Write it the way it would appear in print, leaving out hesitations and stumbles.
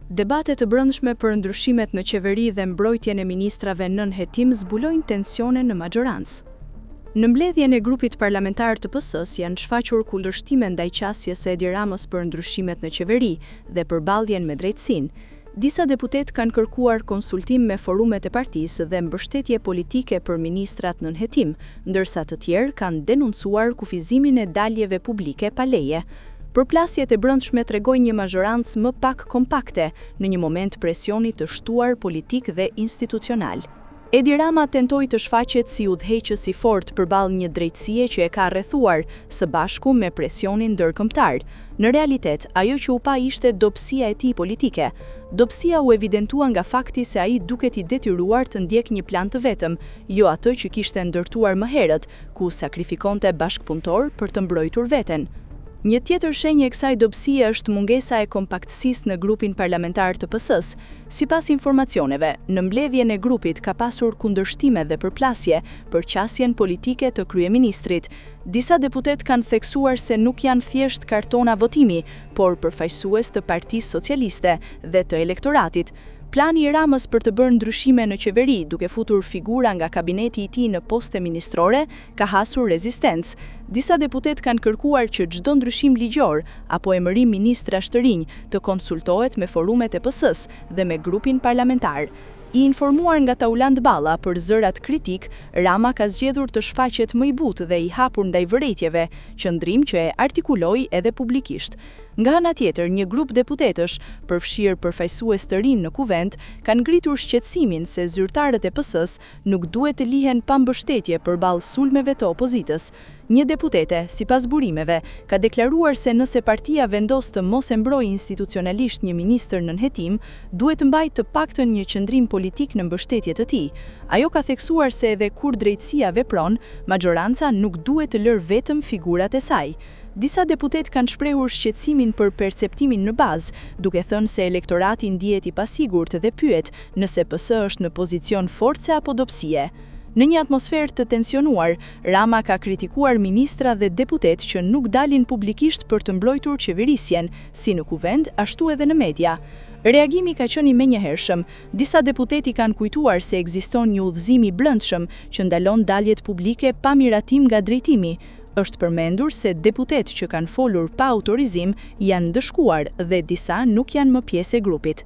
Debatet të brendshme për ndryshimet në qeveri dhe mbrojtjen e ministrave nën hetim zbulojnë tensione në majorancë. Në mbledhjen e grupit parlamentar të PS-s janë shfaqur kundërshtime ndaj qasjes së Edi Ramës për ndryshimet në qeveri dhe përballjen me drejtësinë. Disa deputet kanë kërkuar konsultim me forumet e partisë dhe mbështetje politike për ministrat nën hetim, ndërsa të tjerë kanë denoncuar kufizimin e daljeve publike pa leje. Përplasjet e brendshme tregojnë një majorancë më pak kompakte në një moment presioni të shtuar politik dhe institucional. Edi Rama tentoi të shfaqet si udhëheqës i fortë përballë një drejtësie që e ka rrethuar së bashku me presionin ndërkombëtar. Në realitet, ajo që u pa ishte dobësia e tij politike. Dobësia u evidentua nga fakti se ai duket i detyruar të ndjek një plan të vetëm, jo atë që kishte ndërtuar më herët, ku sakrifikonte bashkëpunëtor për të mbrojtur veten. Një tjetër shenjë e kësaj dobësie është mungesa e kompaktësisë në grupin parlamentar të PS-s. Sipas informacioneve, në mbledhjen e grupit ka pasur kundërshtime dhe përplasje për qasjen politike të kryeministrit. Disa deputet kanë theksuar se nuk janë thjesht kartona votimi, por përfaqësues të Partisë Socialiste dhe të elektoratit. Plani i Ramës për të bërë ndryshime në qeveri, duke futur figura nga kabineti i tij në poste ministrore, ka hasur rezistencë. Disa deputet kanë kërkuar që çdo ndryshim ligjor apo emërim ministrash të rinj të konsultohet me forumet e PS-s dhe me grupin parlamentar. I informuar nga Tauland Balla për zërat kritik, Rama ka zgjedhur të shfaqet më i butë dhe i hapur ndaj vërejtjeve, qëndrim që e artikuloi edhe publikisht. Nga ana tjetër, një grup deputetësh, përfshirë përfaqësues të rinj në kuvent, kanë ngritur shqetësimin se zyrtarët e PS-s nuk duhet të lihen pa mbështetje përballë sulmeve të opozitës. Një deputete, sipas burimeve, ka deklaruar se nëse partia vendos të mos e mbrojë institucionalisht një ministër nën hetim, duhet të mbajë të paktën një qëndrim politik në mbështetje të tij. Ajo ka theksuar se edhe kur drejtësia vepron, majoranca nuk duhet të lërë vetëm figurat e saj. Disa deputet kanë shprehur shqetësimin për perceptimin në bazë, duke thënë se elektorati ndihet i pasigurt dhe pyet nëse PS është në pozicion force apo dobësie. Në një atmosferë të tensionuar, Rama ka kritikuar ministra dhe deputet që nuk dalin publikisht për të mbrojtur qeverisjen, si në kuvent, ashtu edhe në media. Reagimi ka qenë i menjëhershëm. Disa deputeti kanë kujtuar se ekziston një udhëzim i brendshëm që ndalon daljet publike pa miratim nga drejtimi. Është përmendur se deputet që kanë folur pa autorizim janë ndëshkuar dhe disa nuk janë më pjesë e grupit.